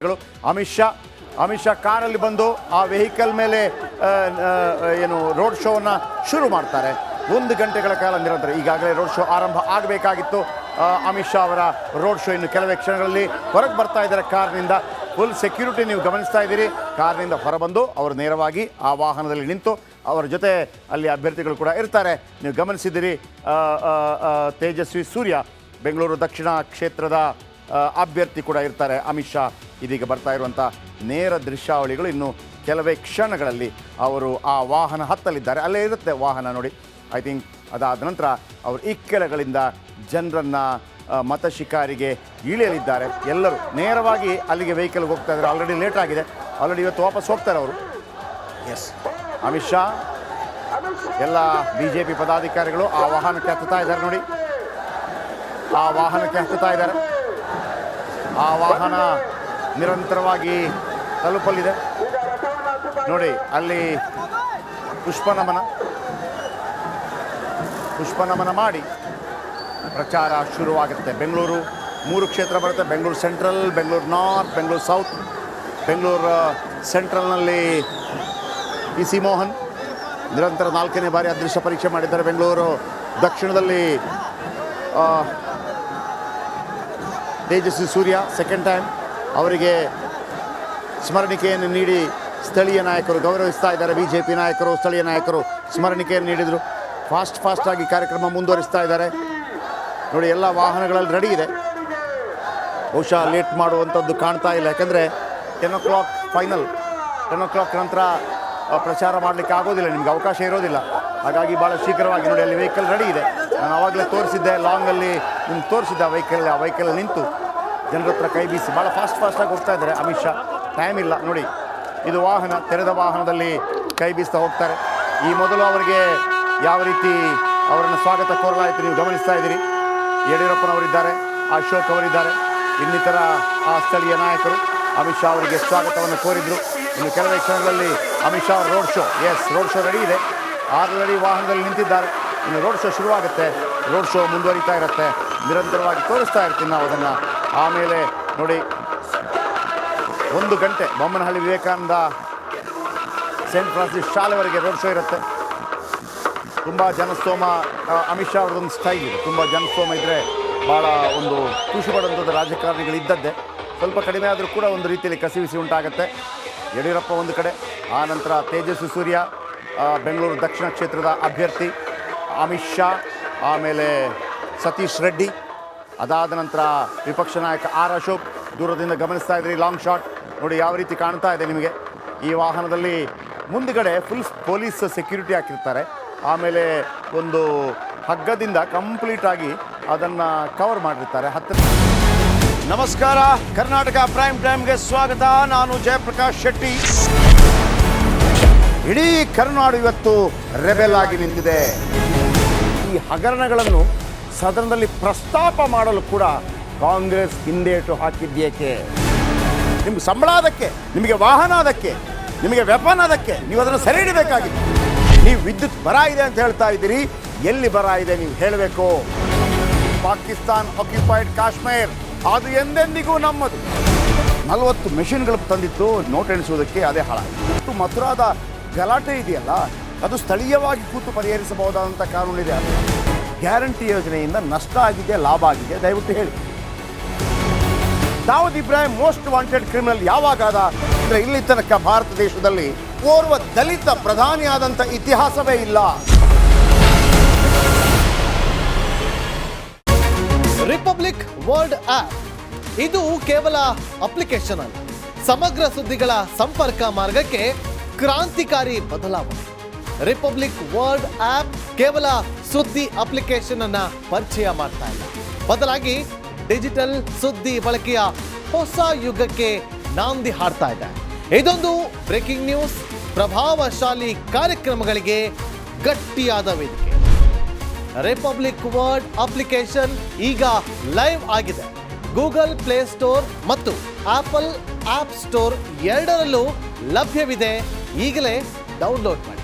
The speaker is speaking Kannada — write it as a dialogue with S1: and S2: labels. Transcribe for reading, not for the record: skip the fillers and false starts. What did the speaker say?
S1: ಅಮಿತ್ ಶಾ ಕಾರಲ್ಲಿ ಬಂದು ಆ ವೆಹಿಕಲ್ ಮೇಲೆ ಏನು ರೋಡ್ ಶೋವನ್ನು ಶುರು ಮಾಡ್ತಾರೆ. 1 ಗಂಟೆಗಳ ಕಾಲ ನಿರಂತರ. ಈಗಾಗಲೇ ರೋಡ್ ಶೋ ಆರಂಭ ಆಗಬೇಕಾಗಿತ್ತು. ಅಮಿತ್ ಶಾ ಅವರ ರೋಡ್ ಶೋ ಇನ್ನು ಕೆಲವೇ ಕ್ಷಣಗಳಲ್ಲಿ ಹೊರಗೆ ಬರ್ತಾ ಇದ್ದಾರೆ. ಕಾರ್ನಿಂದ ಫುಲ್ ಸೆಕ್ಯೂರಿಟಿ ನೀವು ಗಮನಿಸ್ತಾ ಇದ್ದೀರಿ. ಕಾರ್ನಿಂದ ಹೊರಬಂದು ಅವರು ನೇರವಾಗಿ ಆ ವಾಹನದಲ್ಲಿ ನಿಂತು ಅವರ ಜೊತೆ ಅಲ್ಲಿ ಅಭ್ಯರ್ಥಿಗಳು ಕೂಡ ಇರ್ತಾರೆ. ನೀವು ಗಮನಿಸಿದ್ದೀರಿ, ತೇಜಸ್ವಿ ಸೂರ್ಯ ಬೆಂಗಳೂರು ದಕ್ಷಿಣ ಕ್ಷೇತ್ರದ ಅಭ್ಯರ್ಥಿ ಕೂಡ ಇರ್ತಾರೆ. ಅಮಿತ್ ಶಾ ಇದೀಗ ಬರ್ತಾ ಇರುವಂಥ ನೇರ ದೃಶ್ಯಾವಳಿಗಳು. ಇನ್ನು ಕೆಲವೇ ಕ್ಷಣಗಳಲ್ಲಿ ಅವರು ಆ ವಾಹನ ಹತ್ತಲಿದ್ದಾರೆ. ಅಲ್ಲೇ ಇರುತ್ತೆ ವಾಹನ ನೋಡಿ. ಐ ಥಿಂಕ್ ಅದಾದ ನಂತರ ಅವರು ಇಕ್ಕೆಲಗಳಿಂದ ಜನರನ್ನು ಮತ ಶಿಕಾರಿಗೆ ಇಳಿಯಲಿದ್ದಾರೆ. ಎಲ್ಲರೂ ನೇರವಾಗಿ ಅಲ್ಲಿಗೆ ವೆಹಿಕಲ್ಗೆ ಹೋಗ್ತಾ ಇದ್ದಾರೆ. ಆಲ್ರೆಡಿ ಲೇಟ್ ಆಗಿದೆ. ಆಲ್ರೆಡಿ ಇವತ್ತು ವಾಪಸ್ ಹೋಗ್ತಾರೆ ಅವರು. ಎಸ್, ಅಮಿತ್ ಶಾ ಎಲ್ಲ BJP ಪದಾಧಿಕಾರಿಗಳು ಆ ವಾಹನಕ್ಕೆ ಹತ್ತುತ್ತಾ ಇದ್ದಾರೆ ನೋಡಿ. ಆ ವಾಹನಕ್ಕೆ ಹತ್ತುತ್ತಾ ಇದ್ದಾರೆ. ಆ ವಾಹನ ನಿರಂತರವಾಗಿ ತಲುಪಲಿದೆ ನೋಡಿ. ಅಲ್ಲಿ ಪುಷ್ಪನಮನ ಮಾಡಿ ಪ್ರಚಾರ ಶುರುವಾಗುತ್ತೆ. ಬೆಂಗಳೂರು 3 ಕ್ಷೇತ್ರ ಬರುತ್ತೆ. Bengaluru central, Bengaluru north, Bengaluru south. Bengaluru ಸೆಂಟ್ರಲ್ನಲ್ಲಿ PC ಮೋಹನ್ ನಿರಂತರ 4ನೇ ಬಾರಿ ಅದೃಶ್ಯ ಪರೀಕ್ಷೆ ಮಾಡಿದ್ದಾರೆ. ಬೆಂಗಳೂರು ದಕ್ಷಿಣದಲ್ಲಿ ತೇಜಸ್ವಿ ಸೂರ್ಯ ಸೆಕೆಂಡ್ ಟೈಮ್. ಅವರಿಗೆ ಸ್ಮರಣಿಕೆಯನ್ನು ನೀಡಿ ಸ್ಥಳೀಯ ನಾಯಕರು ಗೌರವಿಸ್ತಾ ಇದ್ದಾರೆ. BJP ನಾಯಕರು, ಸ್ಥಳೀಯ ನಾಯಕರು ಸ್ಮರಣಿಕೆಯನ್ನು ನೀಡಿದರು. ಫಾಸ್ಟಾಗಿ ಕಾರ್ಯಕ್ರಮ ಮುಂದುವರಿಸ್ತಾ ಇದ್ದಾರೆ ನೋಡಿ. ಎಲ್ಲ ವಾಹನಗಳಲ್ಲಿ ರೆಡಿ ಇದೆ. ಬಹುಶಃ ಲೇಟ್ ಮಾಡುವಂಥದ್ದು ಕಾಣ್ತಾ ಇಲ್ಲ. ಯಾಕೆಂದರೆ 10 o'clock ಫೈನಲ್. 10 o'clock ನಂತರ ಪ್ರಚಾರ ಮಾಡಲಿಕ್ಕೆ ಆಗೋದಿಲ್ಲ, ನಿಮಗೆ ಅವಕಾಶ ಇರೋದಿಲ್ಲ. ಹಾಗಾಗಿ ಭಾಳ ಶೀಘ್ರವಾಗಿ ನೋಡಿ ಅಲ್ಲಿ ವೆಹಿಕಲ್ ರೆಡಿ ಇದೆ. ನಾನು ಆವಾಗಲೇ ತೋರಿಸಿದ್ದೆ, ಲಾಂಗಲ್ಲಿ ನಿಮ್ಗೆ ತೋರಿಸಿದ್ದೆ ಆ ವೆಹಿಕಲ್ ನಿಂತು ಜನರ ಹತ್ರ ಕೈ ಬೀಸಿ ಭಾಳ ಫಾಸ್ಟಾಗಿ ಹೋಗ್ತಾ ಇದ್ದಾರೆ ಅಮಿತ್ ಶಾ. ಟೈಮ್ ಇಲ್ಲ ನೋಡಿ. ಇದು ವಾಹನ, ತೆರೆದ ವಾಹನದಲ್ಲಿ ಕೈ ಬೀಸ್ತಾ ಹೋಗ್ತಾರೆ. ಈ ಮೊದಲು ಅವರಿಗೆ ಯಾವ ರೀತಿ ಅವರನ್ನು ಸ್ವಾಗತ ಕೋರಲಾಯಿತು ನೀವು ಗಮನಿಸ್ತಾ ಇದ್ದೀರಿ. ಯಡಿಯೂರಪ್ಪನವರಿದ್ದಾರೆ, ಅಶೋಕ್ ಅವರಿದ್ದಾರೆ, ಇನ್ನಿತರ ಆ ಸ್ಥಳೀಯ ನಾಯಕರು ಅಮಿತ್ ಶಾ ಅವರಿಗೆ ಸ್ವಾಗತವನ್ನು ಕೋರಿದರು. ಇನ್ನು ಕೆಲವೇ ಕ್ಷಣಗಳಲ್ಲಿ ಅಮಿತ್ ಶಾ ಅವರ ರೋಡ್ ಶೋ ರೆಡಿ ಇದೆ. ಆಲ್ರೆಡಿ ವಾಹನದಲ್ಲಿ ನಿಂತಿದ್ದಾರೆ. ಇನ್ನು ರೋಡ್ ಶೋ ಶುರುವಾಗುತ್ತೆ. ರೋಡ್ ಶೋ ಮುಂದುವರಿತಾ ಇರುತ್ತೆ. ನಿರಂತರವಾಗಿ ತೋರಿಸ್ತಾ ಇರ್ತೀನಿ ನಾವು ಅದನ್ನು. ಆಮೇಲೆ ನೋಡಿ 1 ಗಂಟೆ ಬೊಮ್ಮನಹಳ್ಳಿ ವಿವೇಕಾನಂದ ಸೇಂಟ್ ಫ್ರಾನ್ಸಿಸ್ ಶಾಲೆವರೆಗೆ ರೋಡ್ ಶೋ ಇರುತ್ತೆ. ತುಂಬ ಜನಸ್ತೋಮ. ಅಮಿತ್ ಶಾ ಅವ್ರದ್ದೊಂದು ಸ್ಟೈಲ್ ಇದೆ. ತುಂಬ ಜನಸ್ತೋಮ ಇದ್ದರೆ ಭಾಳ ಒಂದು ಖುಷಿ ಪಡುವಂಥದ್ದು ರಾಜಕಾರಣಿಗಳಿದ್ದದ್ದೇ. ಸ್ವಲ್ಪ ಕಡಿಮೆ ಆದರೂ ಕೂಡ ಒಂದು ರೀತಿಯಲ್ಲಿ ಕಸಿವಿಸಿ ಉಂಟಾಗುತ್ತೆ. ಯಡಿಯೂರಪ್ಪ ಒಂದು ಕಡೆ, ಆ ನಂತರ ತೇಜಸ್ವಿ ಸೂರ್ಯ ಬೆಂಗಳೂರು ದಕ್ಷಿಣ ಕ್ಷೇತ್ರದ ಅಭ್ಯರ್ಥಿ, ಅಮಿತ್ ಶಾ, ಆಮೇಲೆ ಸತೀಶ್ ರೆಡ್ಡಿ, ಅದಾದ ನಂತರ ವಿಪಕ್ಷ ನಾಯಕ ಅಶೋಕ್. ದೂರದಿಂದ ಗಮನಿಸ್ತಾ ಇದ್ರಿ, ಲಾಂಗ್ ಶಾಟ್ ನೋಡಿ ಯಾವ ರೀತಿ ಕಾಣ್ತಾ ಇದೆ ನಿಮಗೆ. ಈ ವಾಹನದಲ್ಲಿ ಮುಂದುಗಡೆ ಫುಲ್ ಪೊಲೀಸ್ ಸೆಕ್ಯೂರಿಟಿ ಹಾಕಿರ್ತಾರೆ. ಆಮೇಲೆ ಒಂದು ಹಗ್ಗದಿಂದ ಕಂಪ್ಲೀಟಾಗಿ ಅದನ್ನು ಕವರ್ ಮಾಡಿರ್ತಾರೆ. ನಮಸ್ಕಾರ, ಕರ್ನಾಟಕ ಪ್ರೈಮ್ ಟೈಮ್ಗೆ ಸ್ವಾಗತ. ನಾನು ಜಯಪ್ರಕಾಶ್ ಶೆಟ್ಟಿ. ಇಡೀ ಕರ್ನಾಡು ಇವತ್ತು ರೆಬೆಲ್ ಆಗಿ ನಿಂತಿದೆ. ಈ ಹಗರಣಗಳನ್ನು ಸದನದಲ್ಲಿ ಪ್ರಸ್ತಾಪ ಮಾಡಲು ಕೂಡ ಕಾಂಗ್ರೆಸ್ ಹಿಂದೇಟು ಹಾಕಿದ್ದೇಕೆ? ನಿಮ್ಗೆ ಸಂಬಳ ಅದಕ್ಕೆ, ನಿಮಗೆ ವಾಹನ ಅದಕ್ಕೆ, ನಿಮಗೆ ವೆಪನ್ ಅದಕ್ಕೆ. ನೀವು ಅದನ್ನು ಸೆರೆ ಹಿಡಿಬೇಕಾಗಿತ್ತು. ನೀವು ವಿದ್ಯುತ್ ಬರ ಇದೆ ಅಂತ ಹೇಳ್ತಾ ಇದ್ದೀರಿ. ಎಲ್ಲಿ ಬರ ಇದೆ ನೀವು ಹೇಳಬೇಕು. ಪಾಕಿಸ್ತಾನ್ ಆಕ್ಯುಪೈಡ್ ಕಾಶ್ಮೀರ್ ಅದು ಎಂದೆಂದಿಗೂ ನಮ್ಮದು. 40 ಮೆಷಿನ್ಗಳು ತಂದಿತ್ತು ನೋಟ್ ಎಣಿಸುವುದಕ್ಕೆ, ಅದೇ ಹಾಳಾಯಿತು. ಮಥುರಾದ ಗಲಾಟೆ ಇದೆಯಲ್ಲ, ಅದು ಸ್ಥಳೀಯವಾಗಿ ಕೂತು ಪರಿಹರಿಸಬಹುದಾದಂಥ ಕಾನೂನಿದೆ. ಗ್ಯಾರಂಟಿ ಯೋಜನೆಯಿಂದ ನಷ್ಟ ಆಗಿದೆ, ಲಾಭ ಆಗಿದೆ, ದಯವಿಟ್ಟು ಹೇಳಿ. Dawood Ibrahim most wanted criminal ಯಾವಾಗಾದ ಅಂದರೆ ಇಲ್ಲಿ ತನಕ ಭಾರತ ದೇಶದಲ್ಲಿ ಓರ್ವ ದಲಿತ ಪ್ರಧಾನಿಯಾದಂಥ ಇತಿಹಾಸವೇ ಇಲ್ಲ.
S2: ರಿಪಬ್ಲಿಕ್ ವರ್ಲ್ಡ್ ಆಪ್ ಇದು ಕೇವಲ ಅಪ್ಲಿಕೇಶನ್ ಅಲ್ಲ, ಸಮಗ್ರ ಸುದ್ದಿಗಳ ಸಂಪರ್ಕ ಮಾರ್ಗಕ್ಕೆ ಕ್ರಾಂತಿಕಾರಿ ಬದಲಾವಣೆ. ರಿಪಬ್ಲಿಕ್ ವರ್ಲ್ಡ್ ಆಪ್ ಕೇವಲ ಸುದ್ದಿ ಅಪ್ಲಿಕೇಶನ್ ಅನ್ನ ಪರಿಚಯ ಮಾಡ್ತಾ ಇಲ್ಲ, ಬದಲಾಗಿ ಡಿಜಿಟಲ್ ಸುದ್ದಿ ಬಳಕೆಯ ಹೊಸ ಯುಗಕ್ಕೆ ನಾಂದಿ ಹಾಡ್ತಾ ಇದೆ. ಇದೊಂದು ಬ್ರೇಕಿಂಗ್ ನ್ಯೂಸ್, ಪ್ರಭಾವಶಾಲಿ ಕಾರ್ಯಕ್ರಮಗಳಿಗೆ ಗಟ್ಟಿಯಾದ ವೇದಿಕೆ. ರಿಪಬ್ಲಿಕ್ ವರ್ಲ್ಡ್ ಅಪ್ಲಿಕೇಶನ್ ಈಗ ಲೈವ್ ಆಗಿದೆ. ಗೂಗಲ್ ಪ್ಲೇ ಸ್ಟೋರ್ ಮತ್ತು ಆಪಲ್ ಆಪ್ ಸ್ಟೋರ್ ಎರಡರಲ್ಲೂ ಲಭ್ಯವಿದೆ. ಈಗಲೇ ಡೌನ್ಲೋಡ್ ಮಾಡಿ.